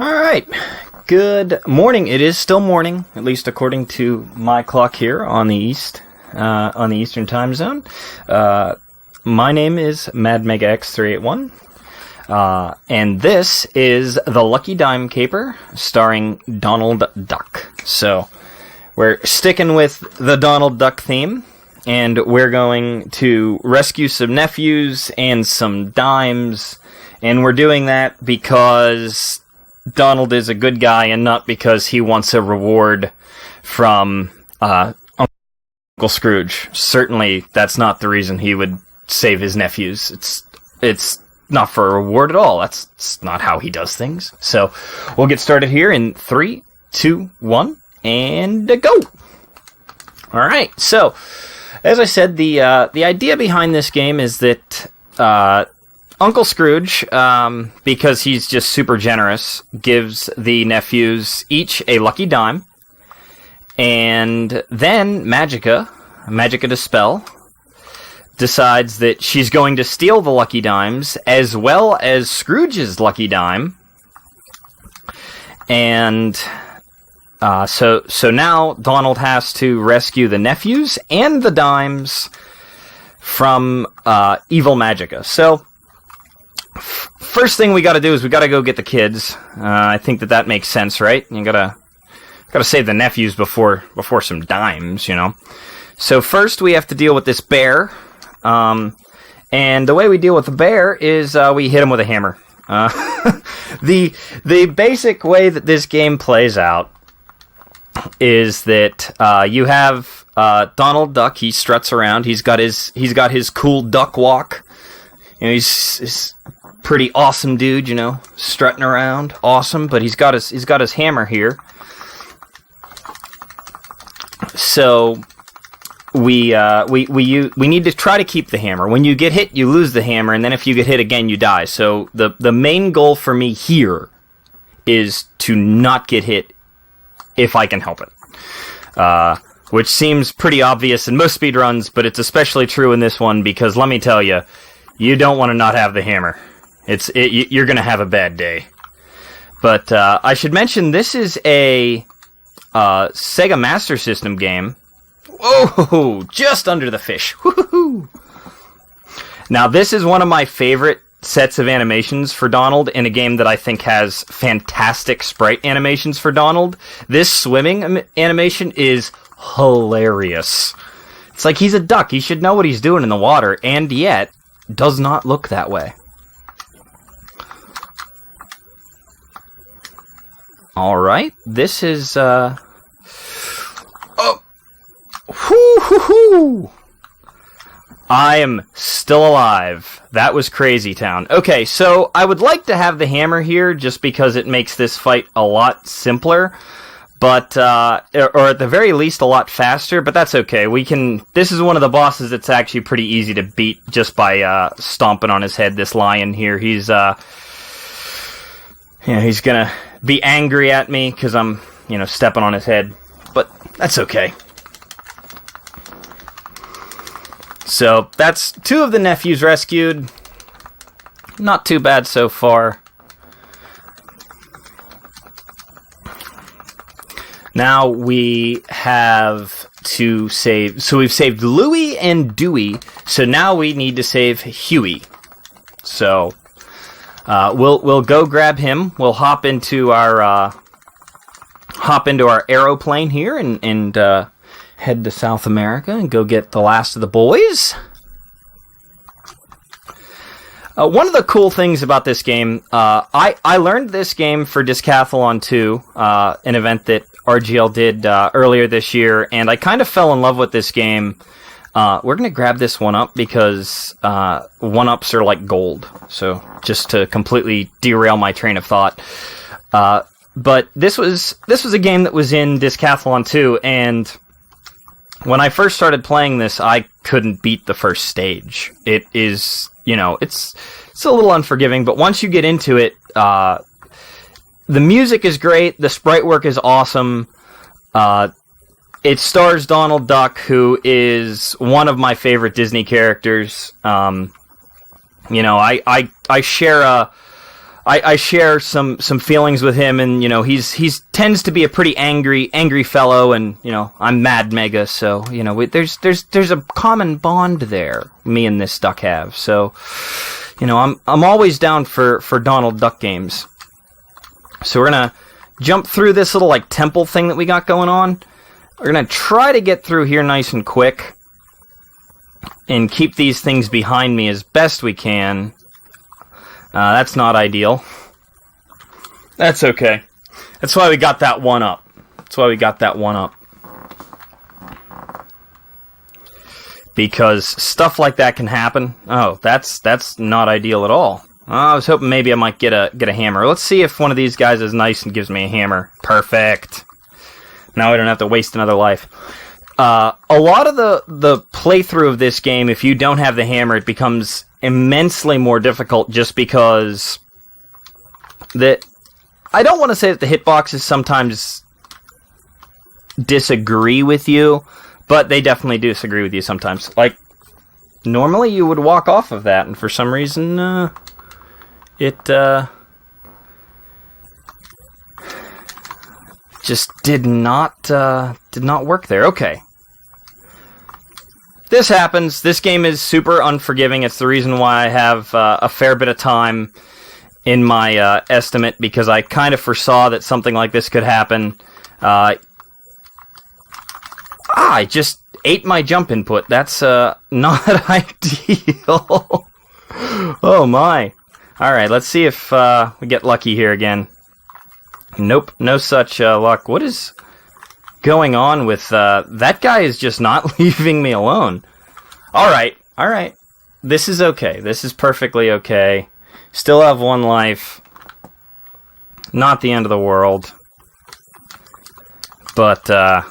All right. Good morning. It is still morning, at least according to my clock here on the Eastern time zone. My name is MadMegaX381, and this is The Lucky Dime Caper, starring Donald Duck. So, we're sticking with the Donald Duck theme, and we're going to rescue some nephews and some dimes, and we're doing that because Donald is a good guy and not because he wants a reward from Uncle Scrooge. Certainly, that's not the reason he would save his nephews. It's not for a reward at all. That's not how he does things. So, we'll get started here in 3, 2, 1, and go! Alright, so, as I said, the idea behind this game is that Uncle Scrooge, because he's just super generous, gives the nephews each a lucky dime, and then Magica Dispel, decides that she's going to steal the lucky dimes, as well as Scrooge's lucky dime, and so now Donald has to rescue the nephews and the dimes from evil Magica. So, first thing we gotta do is we gotta go get the kids. I think that makes sense, right? You gotta save the nephews before some dimes, you know. So first we have to deal with this bear. And the way we deal with the bear is we hit him with a hammer. The basic way that this game plays out is that you have Donald Duck. He struts around. He's got his cool duck walk. You know, he's pretty awesome dude, you know, strutting around, awesome. But he's got his hammer here. So we need to try to keep the hammer. When you get hit, you lose the hammer, and then if you get hit again, you die. So the main goal for me here is to not get hit if I can help it. Which seems pretty obvious in most speedruns, but it's especially true in this one because let me tell you, you don't want to not have the hammer. You're going to have a bad day. But I should mention this is a Sega Master System game. Whoa! Just under the fish. Woo-hoo-hoo. Now, this is one of my favorite sets of animations for Donald in a game that I think has fantastic sprite animations for Donald. This swimming animation is hilarious. It's like he's a duck. He should know what he's doing in the water, and yet does not look that way. Alright, this is, Oh! Whoo-hoo-hoo! I am still alive. That was Crazy Town. Okay, so I would like to have the hammer here just because it makes this fight a lot simpler, but, or at the very least a lot faster, but that's okay. This is one of the bosses that's actually pretty easy to beat just by, stomping on his head, this lion here. He's gonna be angry at me because I'm, stepping on his head, but that's okay. So, that's 2 of the nephews rescued. Not too bad so far. Now we have to save... So we've saved Louie and Dewey, so now we need to save Huey. So, we'll go grab him. We'll hop into our aeroplane here and head to South America and go get the last of the boys. One of the cool things about this game, I learned this game for Discathlon 2, an event that RGL did earlier this year, and I kind of fell in love with this game. We're going to grab this 1-up because 1-ups are like gold, so just to completely derail my train of thought. But this was a game that was in Discathlon 2, and when I first started playing this, I couldn't beat the first stage. It is, it's a little unforgiving, but once you get into it, the music is great, the sprite work is awesome. It stars Donald Duck, who is one of my favorite Disney characters. I share I share some feelings with him, and he's tends to be a pretty angry fellow, and I'm Mad Mega, so there's a common bond there. Me and this duck have, so I'm always down for Donald Duck games. So we're gonna jump through this little temple thing that we got going on. We're gonna try to get through here nice and quick, and keep these things behind me as best we can. That's not ideal. That's okay. That's why we got that one up. Because stuff like that can happen. Oh, that's not ideal at all. I was hoping maybe I might get a hammer. Let's see if one of these guys is nice and gives me a hammer. Perfect. Now I don't have to waste another life. A lot of the playthrough of this game, if you don't have the hammer, it becomes immensely more difficult just because I don't want to say that the hitboxes sometimes disagree with you, but they definitely disagree with you sometimes. Normally you would walk off of that, and for some reason, it just did not work there. Okay. This happens. This game is super unforgiving. It's the reason why I have a fair bit of time in my estimate, because I kind of foresaw that something like this could happen. I just ate my jump input. That's not ideal. Oh my. Alright, let's see if we get lucky here again. Nope, no such luck. What is going on with that guy is just not leaving me alone. Alright. This is okay. This is perfectly okay. Still have one life. Not the end of the world. But, as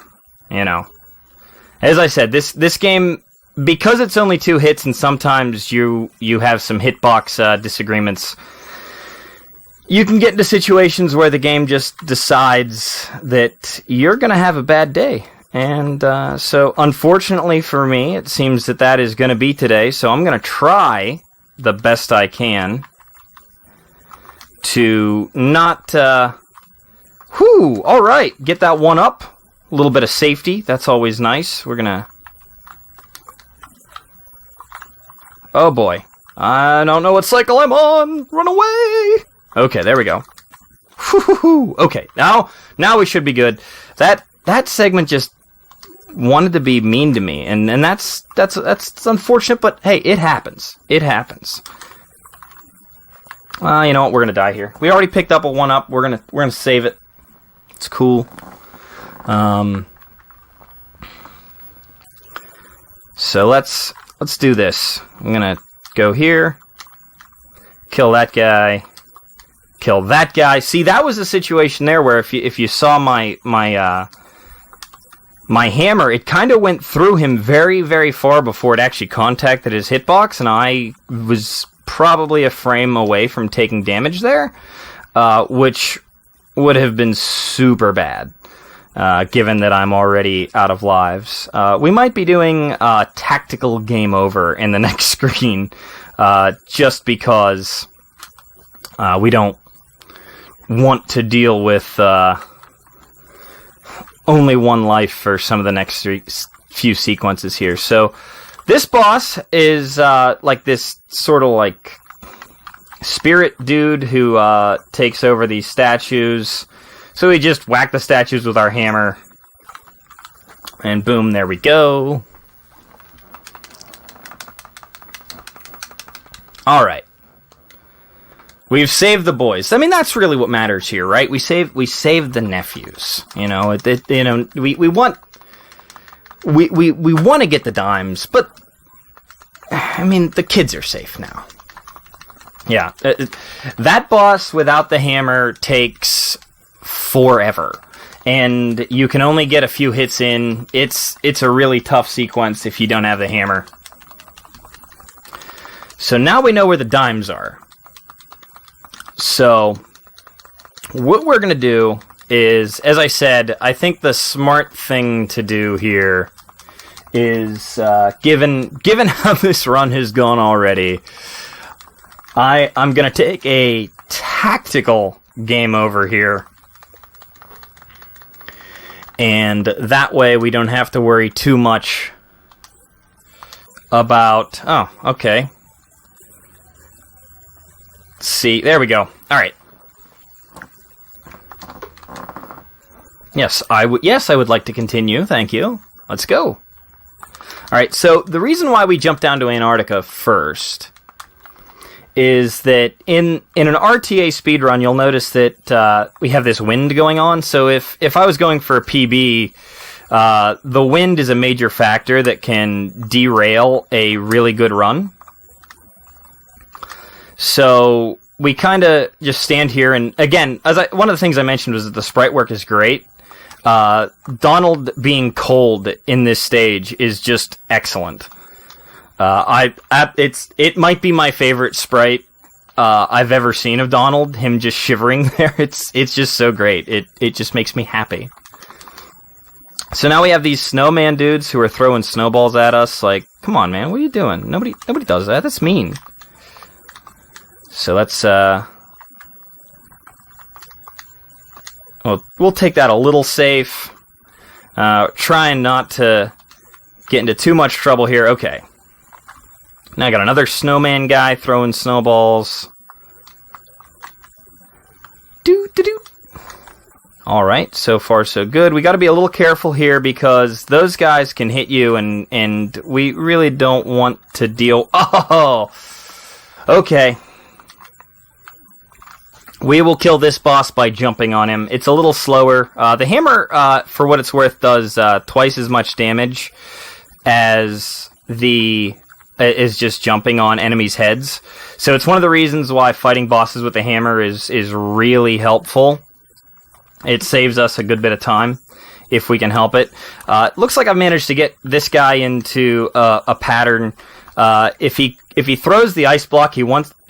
I said, this game, because it's only 2 hits and sometimes you have some hitbox disagreements, you can get into situations where the game just decides that you're going to have a bad day. And so, unfortunately for me, it seems that is going to be today. So I'm going to try the best I can to not... alright, get that one up. A little bit of safety, that's always nice. We're going to... Oh boy. I don't know what cycle I'm on. Run away! Okay, there we go. Okay, now we should be good. That segment just wanted to be mean to me, and that's unfortunate, but hey, it happens. It happens. Well, you know what? We're gonna die here. We already picked up a 1-up. We're gonna save it. It's cool. So let's do this. I'm gonna go here. Kill that guy. Kill that guy. See, that was a situation there where if you saw my hammer, it kind of went through him very, very far before it actually contacted his hitbox, and I was probably a frame away from taking damage there, which would have been super bad, given that I'm already out of lives. We might be doing a tactical game over in the next screen, just because we don't want to deal with only one life for some of the next few sequences here. So this boss is like this sort of like spirit dude who takes over these statues. So we just whack the statues with our hammer, and boom, there we go. Alright. We've saved the boys. I mean, that's really what matters here, right? We saved the nephews. We want to get the dimes, but I mean, the kids are safe now. Yeah, that boss without the hammer takes forever, and you can only get a few hits in. It's a really tough sequence if you don't have the hammer. So now we know where the dimes are. So, what we're going to do is, as I said, I think the smart thing to do here is, given how this run has gone already, I'm going to take a tactical game over here. And that way we don't have to worry too much about... Oh, okay. Let's see, there we go. Alright. Yes, I would like to continue, thank you. Let's go. Alright, so the reason why we jumped down to Antarctica first is that in an RTA speedrun, you'll notice that we have this wind going on. So if I was going for a PB, the wind is a major factor that can derail a really good run. So we kind of just stand here, and again, one of the things I mentioned was that the sprite work is great. Donald being cold in this stage is just excellent. It might be my favorite sprite I've ever seen of Donald. Him just shivering there, it's just so great. It just makes me happy. So now we have these snowman dudes who are throwing snowballs at us. Like, come on, man, what are you doing? Nobody does that. That's mean. So let's we'll take that a little safe. Trying not to get into too much trouble here. Okay. Now I got another snowman guy throwing snowballs. Do. Alright, so far so good. We got to be a little careful here because those guys can hit you, and we really don't want to deal... Oh! Okay. We will kill this boss by jumping on him. It's a little slower. The hammer, for what it's worth, does twice as much damage as is just jumping on enemies' heads. So it's one of the reasons why fighting bosses with the hammer is really helpful. It saves us a good bit of time if we can help it. Looks like I've managed to get this guy into a pattern. If he throws the ice block,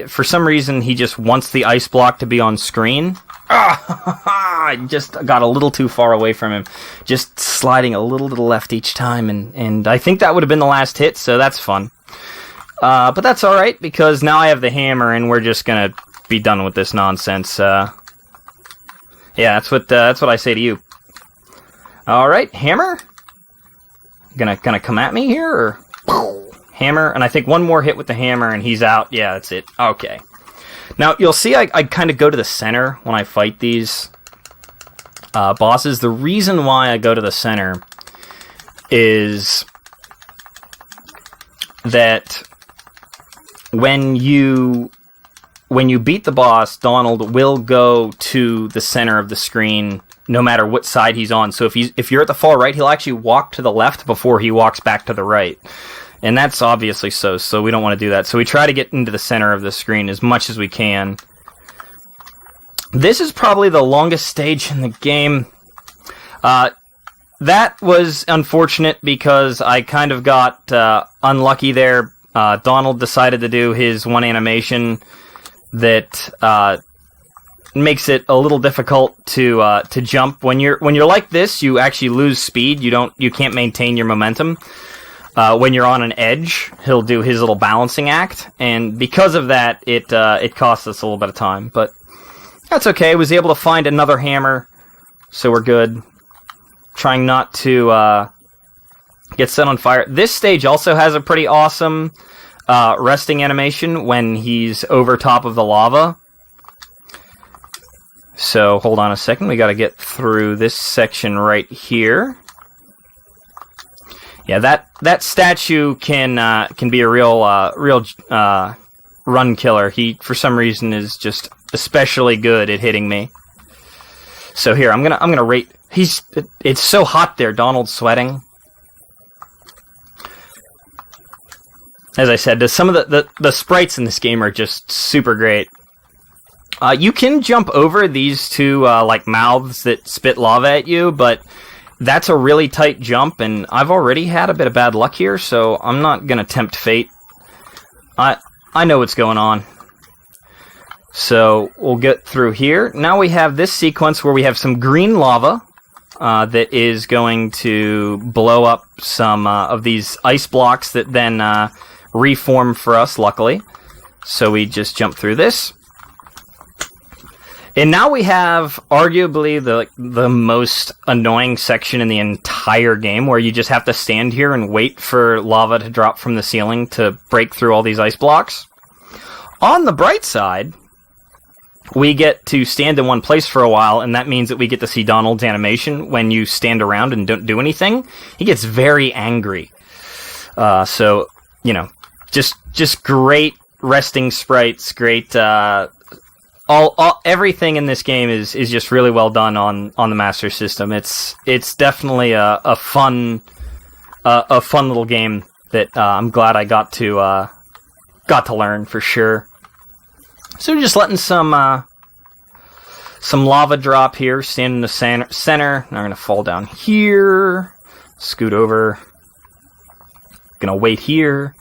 for some reason he just wants the ice block to be on screen. I just got a little too far away from him. Just sliding a little to the left each time, and I think that would have been the last hit, so that's fun. But that's alright, because now I have the hammer, and we're just gonna be done with this nonsense. Yeah, that's what I say to you. Alright, hammer? Gonna come at me here, or... Hammer, and I think one more hit with the hammer, and he's out. Yeah, that's it. Okay. Now, you'll see I kind of go to the center when I fight these bosses. The reason why I go to the center is that when you beat the boss, Donald will go to the center of the screen no matter what side he's on. So if you're at the far right, he'll actually walk to the left before he walks back to the right. And that's obviously so we don't want to do that. So we try to get into the center of the screen as much as we can. This is probably the longest stage in the game. That was unfortunate because I kind of got unlucky there. Donald decided to do his one animation that makes it a little difficult to jump. When you're like this, you actually lose speed. You can't maintain your momentum. When you're on an edge, he'll do his little balancing act, and because of that, it costs us a little bit of time, but that's okay. I was able to find another hammer, so we're good. Trying not to get set on fire. This stage also has a pretty awesome resting animation when he's over top of the lava. So, hold on a second, we gotta get through this section right here. Yeah, that statue can be a real run killer. He, for some reason, is just especially good at hitting me. So here, I'm gonna rate. It's so hot there. Donald's sweating. As I said, some of the sprites in this game are just super great. You can jump over these two like mouths that spit lava at you, but that's a really tight jump, and I've already had a bit of bad luck here, so I'm not gonna tempt fate. I know what's going on. So we'll get through here. Now we have this sequence where we have some green lava that is going to blow up some of these ice blocks that then reform for us, luckily. So we just jump through this. And now we have arguably the most annoying section in the entire game, where you just have to stand here and wait for lava to drop from the ceiling to break through all these ice blocks. On the bright side, we get to stand in one place for a while, and that means that we get to see Donald's animation when you stand around and don't do anything. He gets very angry. So, you know, just great resting sprites, great, everything in this game is just really well done on the Master System. It's definitely a fun little game that I'm glad I got to learn for sure. So just letting some lava drop here, stand in the center. Now I'm gonna fall down here, scoot over. Gonna wait here.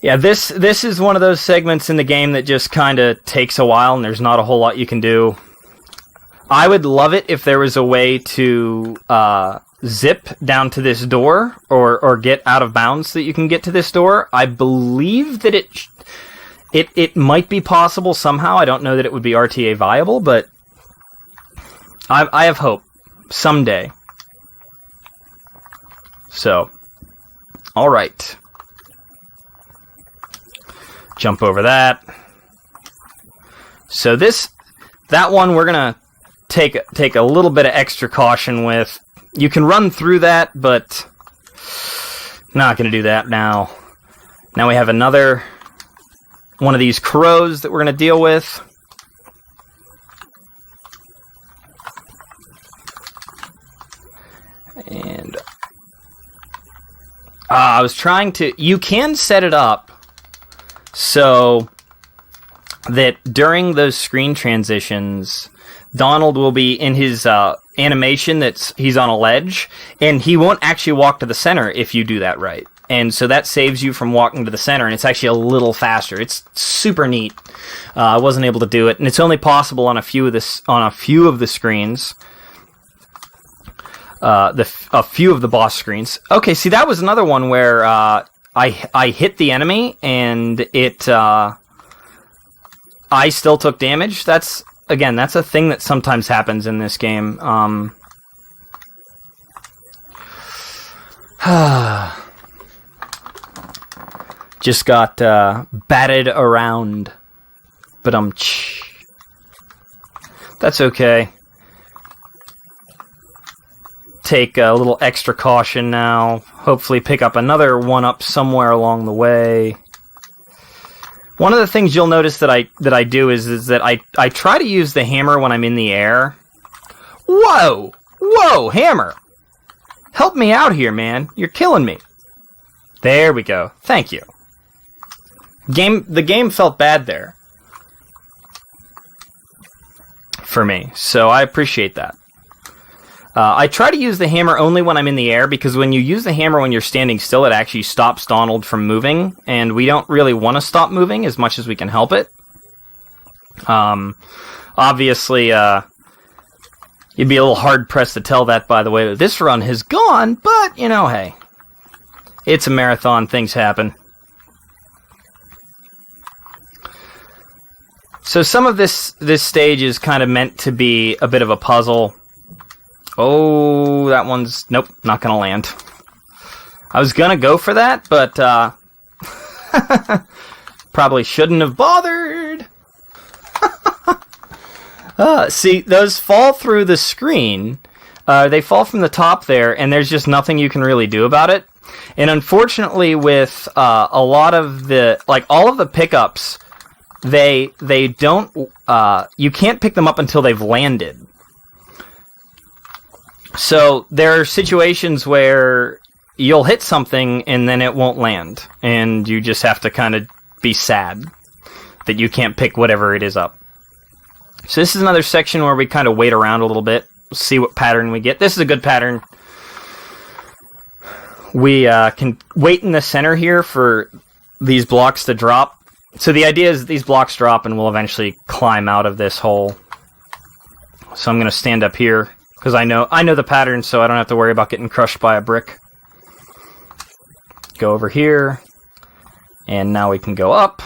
Yeah, this is one of those segments in the game that just kind of takes a while, and there's not a whole lot you can do. I would love it if there was a way to zip down to this door, or get out of bounds so that you can get to this door. I believe that it might be possible somehow. I don't know that it would be RTA viable, but I have hope someday. So, all right. Jump over that. So that one we're gonna take a little bit of extra caution with. You can run through that, but not gonna do that now. Now we have another one of these crows that we're gonna deal with. And I was trying to. You can set it up so that during those screen transitions, Donald will be in his animation he's on a ledge, and he won't actually walk to the center if you do that right. And so that saves you from walking to the center, and it's actually a little faster. It's super neat. I wasn't able to do it, and it's only possible on a few of the screens. A few of the boss screens. Okay, see, that was another one where I hit the enemy, and I still took damage. That's a thing that sometimes happens in this game. Just got batted around. But that's okay. Take a little extra caution now. Hopefully pick up another one-up somewhere along the way. One of the things you'll notice that I do is that I try to use the hammer when I'm in the air. Whoa! Whoa, hammer! Help me out here, man. You're killing me. There we go. Thank you. The game felt bad there. For me. So I appreciate that. I try to use the hammer only when I'm in the air, because when you use the hammer when you're standing still, it actually stops Donald from moving, and we don't really want to stop moving as much as we can help it. Obviously, you'd be a little hard-pressed to tell that by the way that this run has gone, but, you know, hey. It's a marathon, things happen. So some of this stage is kind of meant to be a bit of a puzzle. Oh, that one's... Nope, not gonna land. I was gonna go for that, but, probably shouldn't have bothered. See, those fall through the screen. They fall from the top there, and there's just nothing you can really do about it. And unfortunately, with a lot of the... Like, all of the pickups, they don't... you can't pick them up until they've landed. So there are situations where you'll hit something and then it won't land, and you just have to kind of be sad that you can't pick whatever it is up. So this is another section where we kind of wait around a little bit, see what pattern we get. This is a good pattern. We can wait in the center here for these blocks to drop. So the idea is that these blocks drop and we'll eventually climb out of this hole. So I'm going to stand up here, because I know the pattern, so I don't have to worry about getting crushed by a brick. Go over here, and now we can go up.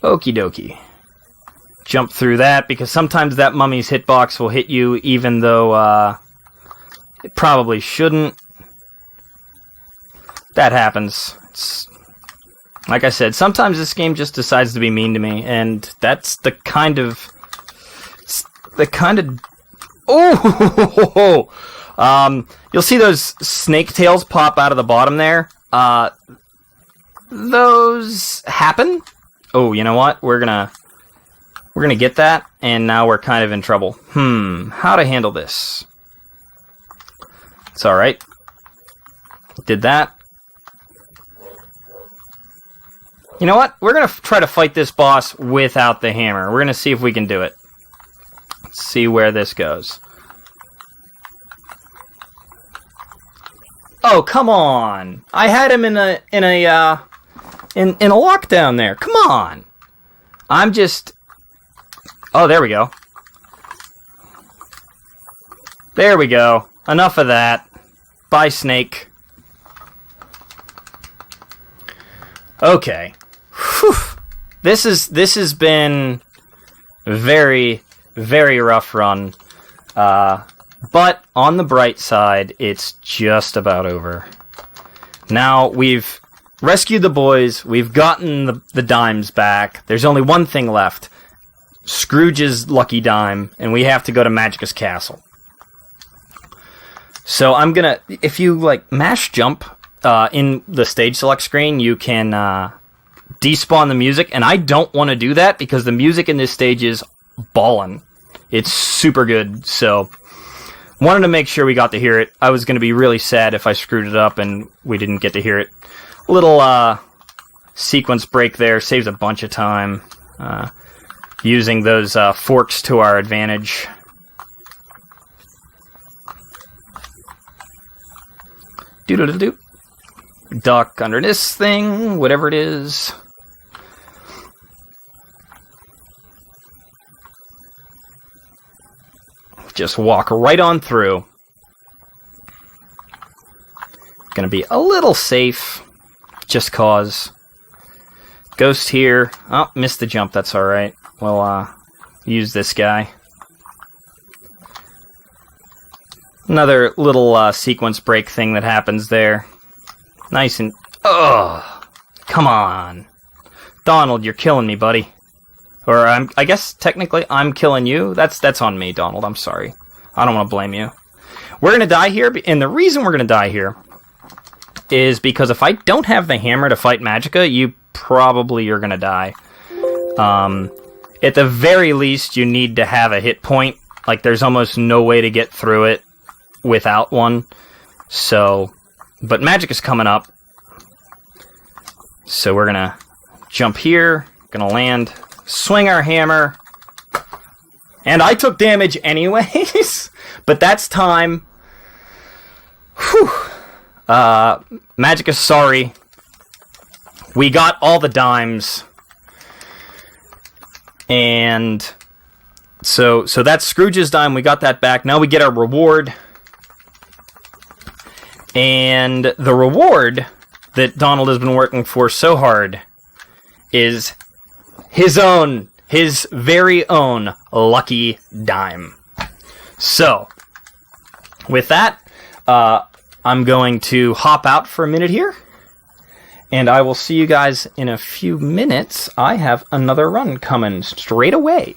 Okie dokie. Jump through that, because sometimes that mummy's hitbox will hit you even though it probably shouldn't. That happens. It's, like I said, sometimes this game just decides to be mean to me, and that's the kind of... Oh! You'll see those snake tails pop out of the bottom there. Those happen. Oh, you know what? We're gonna get that, and now we're kind of in trouble. How to handle this? It's alright. Did that. You know what? We're gonna try to fight this boss without the hammer. We're gonna see if we can do it. Let's see where this goes. Oh, come on! I had him in a lockdown there. Come on! I'm just... Oh, there we go. There we go. Enough of that. Bye, snake. Okay. Whew. This has been very, very rough run. But on the bright side, it's just about over. Now we've rescued the boys. We've gotten the dimes back. There's only one thing left. Scrooge's lucky dime, and we have to go to Magicus Castle. So I'm gonna, if you like mash jump in the stage select screen, you can despawn the music, and I don't want to do that because the music in this stage is ballin'. It's super good, so wanted to make sure we got to hear it. I was gonna be really sad if I screwed it up and we didn't get to hear it. A little sequence break there saves a bunch of time. Using those forks to our advantage. Doo-doo-doo-doo. Duck under this thing, whatever it is. Just walk right on through. Gonna be a little safe, just cause. Ghost here. Oh, missed the jump, that's alright. We'll use this guy. Another little sequence break thing that happens there. Nice and... Ugh! Come on! Donald, you're killing me, buddy. Or I guess technically I'm killing you. That's on me, Donald. I'm sorry. I don't want to blame you. We're gonna die here, and the reason we're gonna die here is because if I don't have the hammer to fight Magicka, you probably are gonna die. At the very least, you need to have a hit point. Like, there's almost no way to get through it without one. So, but magic is coming up. So we're gonna jump here, gonna land, swing our hammer. And I took damage anyways, but that's time. Whew. Magic is sorry. We got all the dimes. And so that's Scrooge's dime. We got that back. Now we get our reward. And the reward that Donald has been working for so hard is his very own lucky dime. So, with that, I'm going to hop out for a minute here. And I will see you guys in a few minutes. I have another run coming straight away.